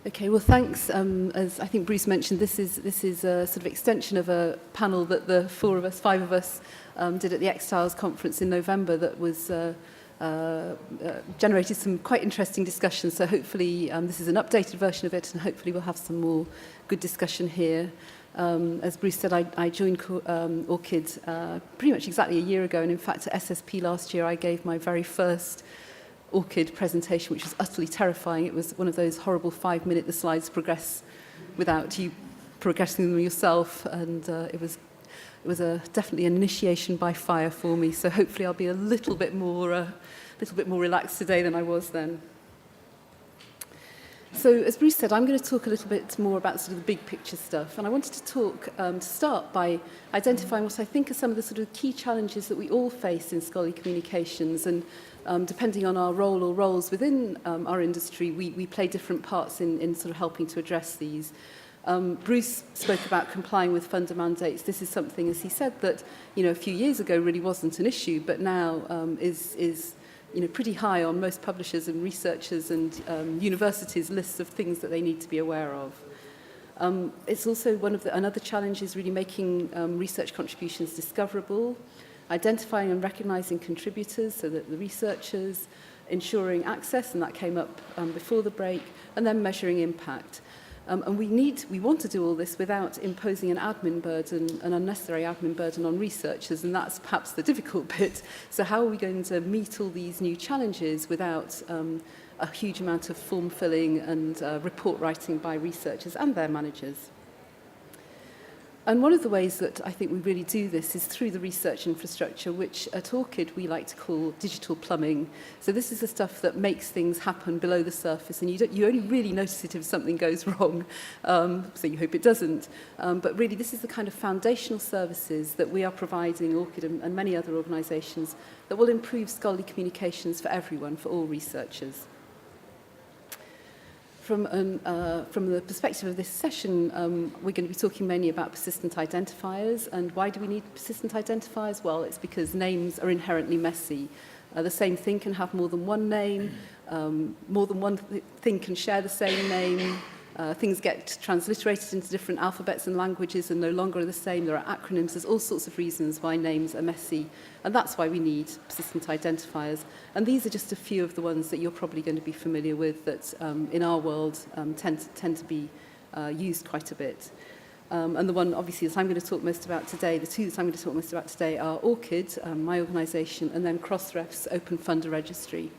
Okay, well, thanks. As I think Bruce mentioned, this is a sort of extension of a panel that the five of us, did at the X-Tiles conference in November that was generated some quite interesting discussions. So hopefully this is an updated version of it, and hopefully we'll have some more good discussion here. As Bruce said, I joined ORCID pretty much exactly a year ago, and in fact at SSP last year I gave my very first ORCID presentation, which was utterly terrifying. It was one of those horrible 5-minute the slides progress without you progressing them yourself, and it was definitely an initiation by fire for me. So hopefully I'll be a little bit more relaxed today than I was then. So as Bruce said, I'm going to talk a little bit more about sort of the big picture stuff, and I wanted to talk to start by identifying what I think are some of the sort of key challenges that we all face in scholarly communications, and depending on our role or roles within our industry, we play different parts in sort of helping to address these. Bruce spoke about complying with funder mandates. This is something, as he said, that a few years ago really wasn't an issue, but now is pretty high on most publishers and researchers and universities' lists of things that they need to be aware of. It's also another challenge is really making research contributions discoverable, identifying and recognizing contributors so that the researchers, ensuring access, and that came up before the break, and then measuring impact. And we want to do all this without imposing an admin burden, an unnecessary admin burden on researchers, and that's perhaps the difficult bit. So how are we going to meet all these new challenges without a huge amount of form filling and report writing by researchers and their managers? And one of the ways that I think we really do this is through the research infrastructure, which at ORCID we like to call digital plumbing. So this is the stuff that makes things happen below the surface, and you only really notice it if something goes wrong, so you hope it doesn't. But really this is the kind of foundational services that we are providing, ORCID and many other organisations, that will improve scholarly communications for everyone, for all researchers. From the perspective of this session, we're going to be talking mainly about persistent identifiers. And why do we need persistent identifiers? Well, it's because names are inherently messy. The same thing can have more than one name. More than one thing can share the same name. Things get transliterated into different alphabets and languages and no longer are the same. There are acronyms. There's all sorts of reasons why names are messy. And that's why we need persistent identifiers. And these are just a few of the ones that you're probably going to be familiar with that in our world tend to be used quite a bit. And the one, obviously, that I'm going to talk most about today, the two that I'm going to talk most about today are ORCID, my organisation, and then Crossref's Open Funder Registry.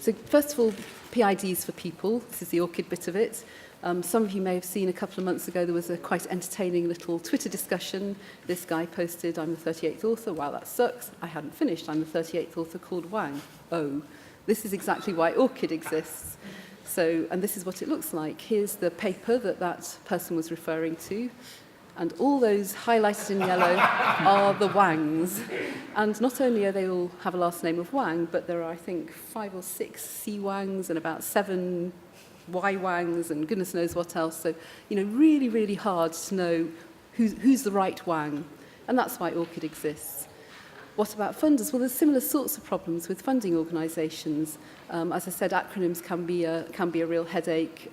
So first of all, PIDs for people. This is the ORCID bit of it. Some of you may have seen a couple of months ago there was a quite entertaining little Twitter discussion. This guy posted, I'm the 38th author. Wow, that sucks. I hadn't finished. I'm the 38th author called Wang. Oh, this is exactly why ORCID exists. So, and this is what it looks like. Here's the paper that person was referring to. And all those highlighted in yellow are the Wangs. And not only are they all have a last name of Wang, but there are, I think, 5 or 6 C Wangs and about 7 Y Wangs and goodness knows what else. So, really, really hard to know who's the right Wang. And that's why ORCID exists. What about funders? Well, there's similar sorts of problems with funding organisations. As I said, acronyms can be a real headache.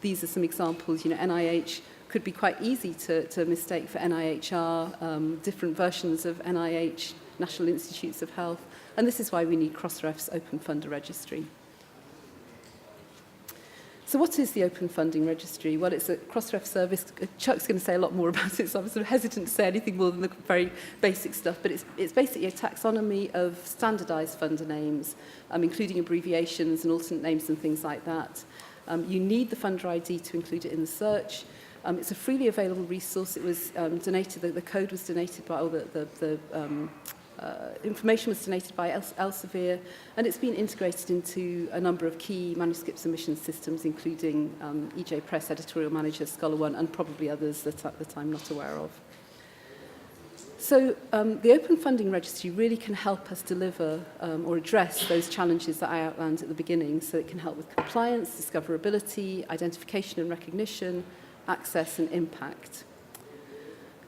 These are some examples. NIH could be quite easy to mistake for NIHR, different versions of NIH, National Institutes of Health, and this is why we need Crossref's Open Funder Registry. So what is the Open Funding Registry? Well, it's a Crossref service. Chuck's going to say a lot more about it, so I'm sort of hesitant to say anything more than the very basic stuff, but it's basically a taxonomy of standardised funder names, including abbreviations and alternate names and things like that. You need the funder ID to include it in the search. It's a freely available resource. It was donated, the code was donated by, or the information was donated by Elsevier, and it's been integrated into a number of key manuscript submission systems, including EJ Press, Editorial Manager, Scholar One, and probably others that I'm not aware of. So the Open Funding Registry really can help us deliver or address those challenges that I outlined at the beginning. So it can help with compliance, discoverability, identification and recognition, access and impact.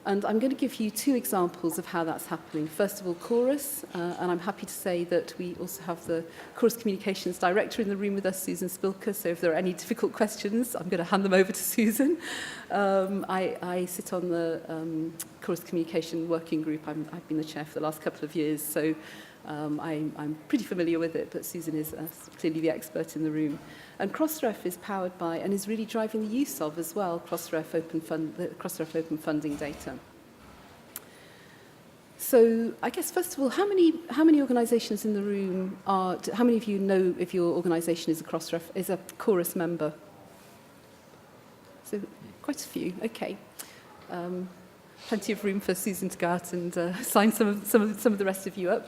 And I'm going to give you two examples of how that's happening. First of all, Chorus, and I'm happy to say that we also have the Chorus Communications Director in the room with us, Susan Spilker, so if there are any difficult questions, I'm going to hand them over to Susan. I sit on the Chorus Communication Working Group. I've been the chair for the last couple of years, so I'm pretty familiar with it, but Susan is clearly the expert in the room. And Crossref is powered by and is really driving the use of as well Crossref open funding data. So I guess first of all, how many organisations in the room how many of you know if your organisation is a Chorus member? So quite a few. Okay. Plenty of room for Susan to go out and sign some of the rest of you up.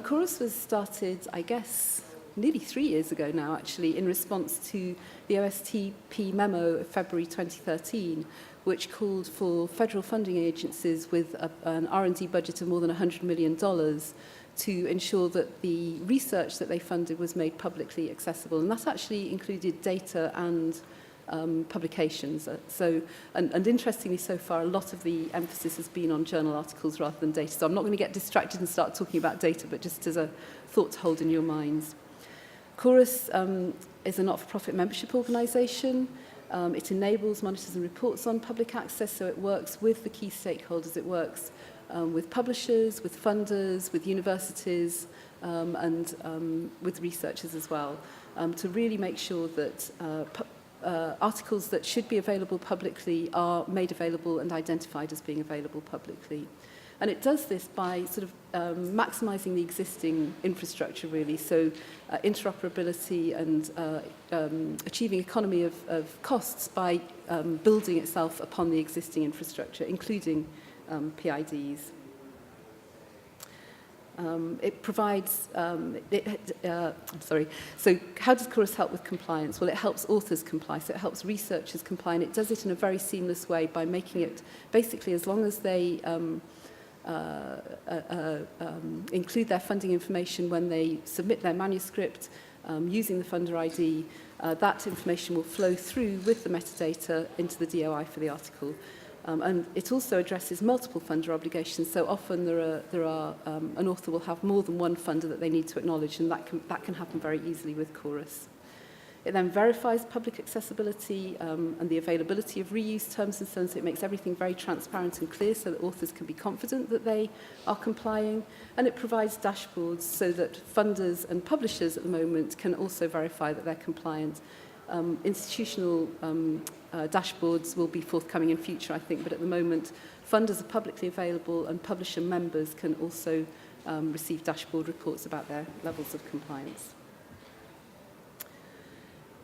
Chorus was started, I guess, nearly 3 years ago now, actually, in response to the OSTP memo of February 2013, which called for federal funding agencies with an R&D budget of more than $100 million to ensure that the research that they funded was made publicly accessible. And that actually included data and publications. And interestingly, so far, a lot of the emphasis has been on journal articles rather than data. So I'm not going to get distracted and start talking about data, but just as a thought to hold in your minds. Chorus is a not-for-profit membership organisation. It enables, monitors and reports on public access, so it works with the key stakeholders. It works with publishers, with funders, with universities, and with researchers as well, to really make sure that articles that should be available publicly are made available and identified as being available publicly. And it does this by sort of maximising the existing infrastructure, really, so interoperability and achieving economy of costs by building itself upon the existing infrastructure, including PIDs. It provides, so how does Chorus help with compliance? Well, it helps authors comply, so it helps researchers comply, and it does it in a very seamless way by making it, basically, as long as they include their funding information when they submit their manuscript using the funder ID, that information will flow through with the metadata into the DOI for the article. And it also addresses multiple funder obligations. So often an author will have more than one funder that they need to acknowledge, and that can happen very easily with Chorus. It then verifies public accessibility and the availability of reuse terms and so on, so it makes everything very transparent and clear so that authors can be confident that they are complying. And it provides dashboards so that funders and publishers at the moment can also verify that they're compliant. Institutional dashboards will be forthcoming in future, I think, but at the moment, funders are publicly available and publisher members can also receive dashboard reports about their levels of compliance.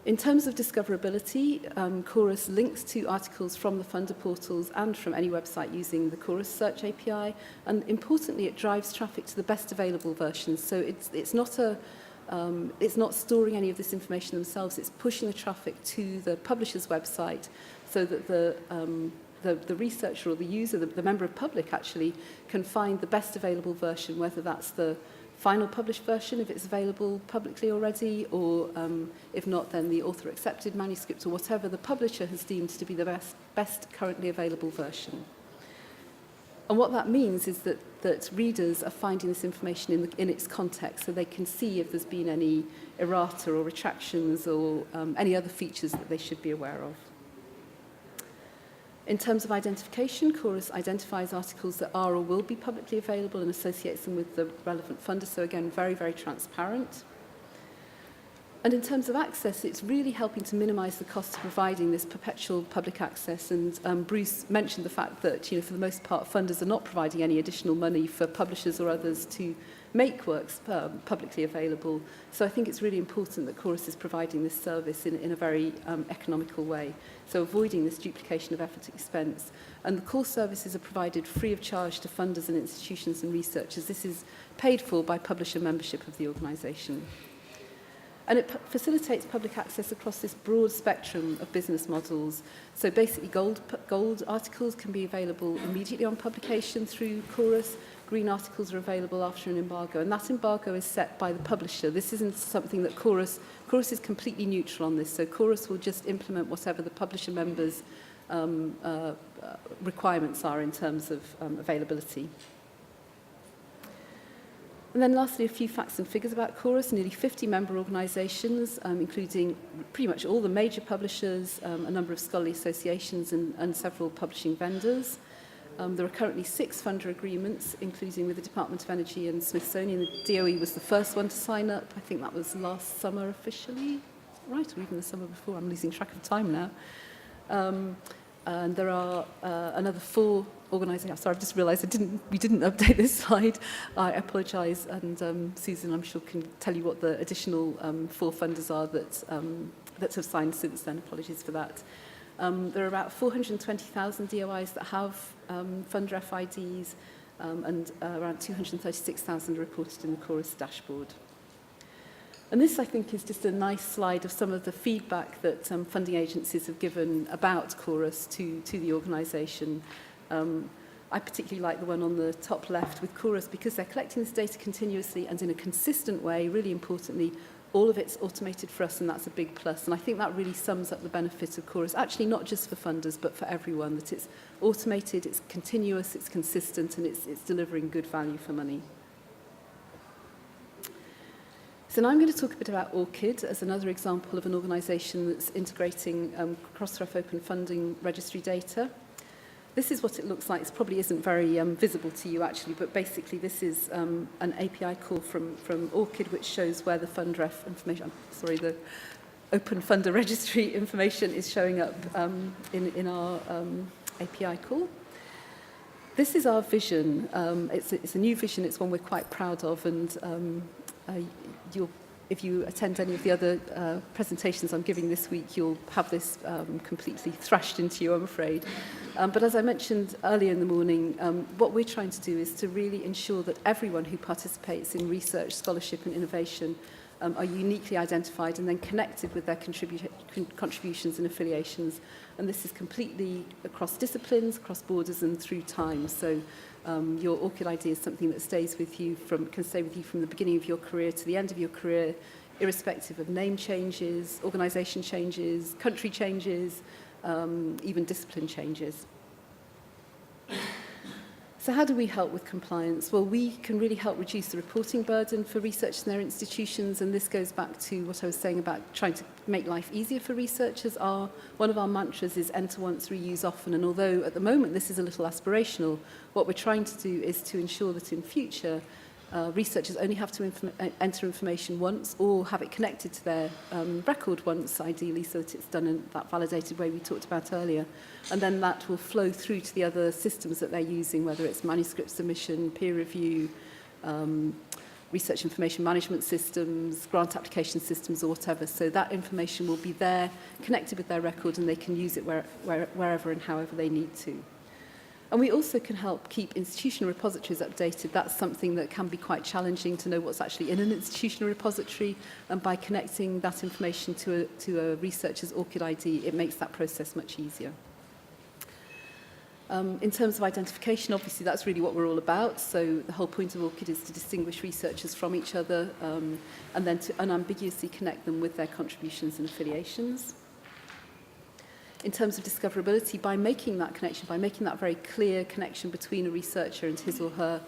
In terms of discoverability, Chorus links to articles from the funder portals and from any website using the Chorus Search API, and importantly, it drives traffic to the best available versions. So it's not storing any of this information themselves, it's pushing the traffic to the publisher's website so that the researcher or the user, the member of public actually, can find the best available version, whether that's the final published version if it's available publicly already, or if not, then the author-accepted manuscript or whatever the publisher has deemed to be the best currently available version. And what that means is that readers are finding this information in its context, so they can see if there's been any errata or retractions or any other features that they should be aware of. In terms of identification, Chorus identifies articles that are or will be publicly available and associates them with the relevant funder, so again, very, very transparent. And in terms of access, it's really helping to minimise the cost of providing this perpetual public access. And Bruce mentioned the fact that, for the most part, funders are not providing any additional money for publishers or others to make works publicly available. So I think it's really important that Chorus is providing this service in a very economical way, so avoiding this duplication of effort and expense. And the core services are provided free of charge to funders and institutions and researchers. This is paid for by publisher membership of the organisation. And it facilitates public access across this broad spectrum of business models. So basically, gold articles can be available immediately on publication through Chorus. Green articles are available after an embargo, and that embargo is set by the publisher. This isn't something that Chorus is completely neutral on this, so Chorus will just implement whatever the publisher members requirements are in terms of availability. And then lastly, a few facts and figures about Chorus. Nearly 50 member organisations, including pretty much all the major publishers, a number of scholarly associations and several publishing vendors. There are currently 6 funder agreements, including with the Department of Energy and Smithsonian. The DOE was the first one to sign up. I think that was last summer officially, right? Or even the summer before. I'm losing track of time now. And there are another 4 organisations. Sorry, I've just realised we didn't update this slide. I apologise, and Susan, I'm sure, can tell you what the additional 4 funders are that have signed since then. Apologies for that. There are about 420,000 DOIs that have funder FIDs, and around 236,000 are reported in the Chorus dashboard. And this, I think, is just a nice slide of some of the feedback that funding agencies have given about Chorus to the organisation. I particularly like the one on the top left with Chorus because they're collecting this data continuously and in a consistent way. Really importantly, all of it's automated for us, and that's a big plus. And I think that really sums up the benefit of Chorus, actually not just for funders, but for everyone, that it's automated, it's continuous, it's consistent, and it's delivering good value for money. So now I'm going to talk a bit about ORCID as another example of an organisation that's integrating cross-ref open funding registry data. This is what it looks like. It probably isn't very visible to you, actually, but basically this is an API call from ORCID, which shows where the fundref information, the open funder registry information is showing up in our API call. This is our vision. It's a new vision. It's one we're quite proud of, and if you attend any of the other presentations I'm giving this week, you'll have this completely thrashed into you, I'm afraid. But as I mentioned earlier in the morning, what we're trying to do is to really ensure that everyone who participates in research, scholarship and innovation are uniquely identified and then connected with their contributions and affiliations. And this is completely across disciplines, across borders and through time. So your ORCID ID is something that stays with you can stay with you from the beginning of your career to the end of your career, irrespective of name changes, organisation changes, country changes, even discipline changes. So how do we help with compliance? Well, we can really help reduce the reporting burden for researchers and their institutions, and this goes back to what I was saying about trying to make life easier for researchers. One of our mantras is enter once, reuse often, and although at the moment this is a little aspirational, what we're trying to do is to ensure that in future researchers only have to enter information once or have it connected to their record once, ideally, so that it's done in that validated way we talked about earlier. And then that will flow through to the other systems that they're using, whether it's manuscript submission, peer review, research information management systems, grant application systems, or whatever. So that information will be there, connected with their record, and they can use it wherever and however they need to. And we also can help keep institutional repositories updated. That's something that can be quite challenging to know what's actually in an institutional repository. And by connecting that information to a researcher's ORCID ID, it makes that process much easier. In terms of identification, obviously, that's really what we're all about. So the whole point of ORCID is to distinguish researchers from each other and then to unambiguously connect them with their contributions and affiliations. In terms of discoverability, by making that connection, by making that very clear connection between a researcher and his or her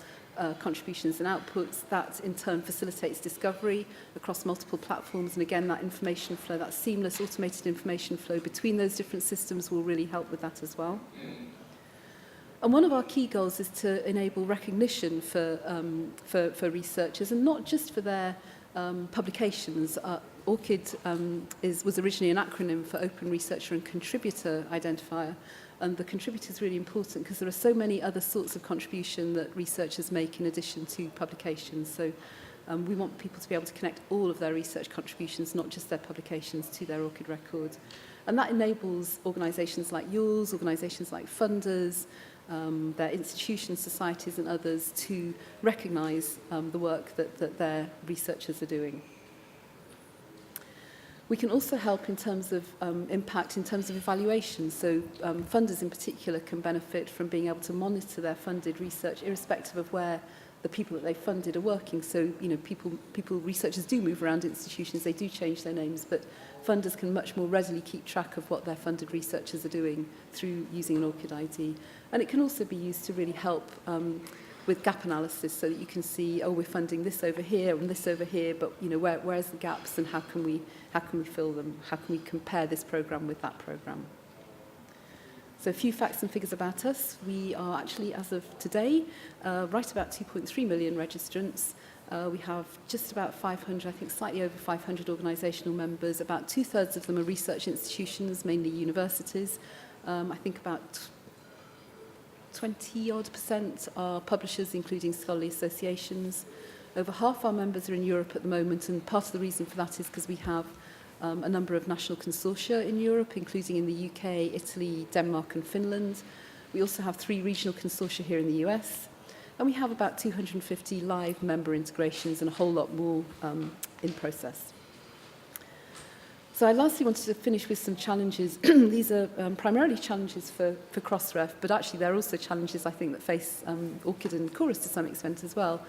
contributions and outputs, that in turn facilitates discovery across multiple platforms. And again, that information flow, that seamless automated information flow between those different systems will really help with that as well. And one of our key goals is to enable recognition for researchers, and not just for their publications. ORCID was originally an acronym for Open Researcher and Contributor Identifier, and the contributor is really important because there are so many other sorts of contribution that researchers make in addition to publications. So we want people to be able to connect all of their research contributions, not just their publications, to their ORCID record. And that enables organisations like yours, organisations like funders, their institutions, societies and others to recognise the work that their researchers are doing. We can also help in terms of impact, in terms of evaluation. So funders in particular can benefit from being able to monitor their funded research irrespective of where the people that they funded are working. So, you know, researchers do move around institutions, they do change their names, but funders can much more readily keep track of what their funded researchers are doing through using an ORCID ID. And it can also be used to really help with gap analysis, so that you can see, oh, we're funding this over here and this over here, but you know, where's the gaps and how can we fill them? How can we compare this program with that program? So a few facts and figures about us. We are actually, as of today, right about 2.3 million registrants. We have just about 500, I think slightly over 500 organisational members. About 2/3 of them are research institutions, mainly universities. I think about 20-odd% are publishers, including scholarly associations. Over half our members are in Europe at the moment, and part of the reason for that is because we have a number of national consortia in Europe, including in the UK, Italy, Denmark and Finland. We also have 3 regional consortia here in the US, and we have about 250 live member integrations and a whole lot more in process. So I lastly wanted to finish with some challenges. These are primarily challenges for Crossref, but actually there are also challenges, I think, that face ORCID and Chorus to some extent as well.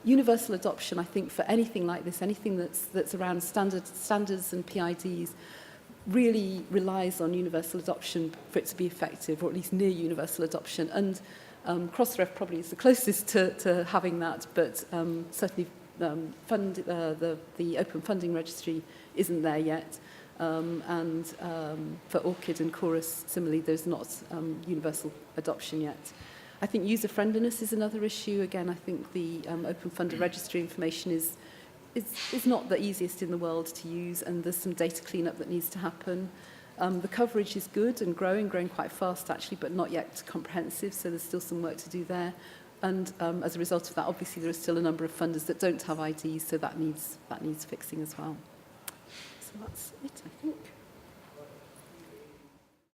Universal adoption, I think, for anything like this, anything that's around standards and PIDs, really relies on universal adoption for it to be effective, or at least near universal adoption. And Crossref probably is the closest to having that, but certainly the Open Funding Registry isn't there yet. And for ORCID and Chorus, similarly, there's not universal adoption yet. I think user-friendliness is another issue. Again, I think the Open Funding Registry information is not the easiest in the world to use, and there's some data cleanup that needs to happen. The coverage is good and growing quite fast, actually, but not yet comprehensive, so there's still some work to do there. And as a result of that, obviously, there are still a number of funders that don't have IDs, so that needs fixing as well. So that's it, I think.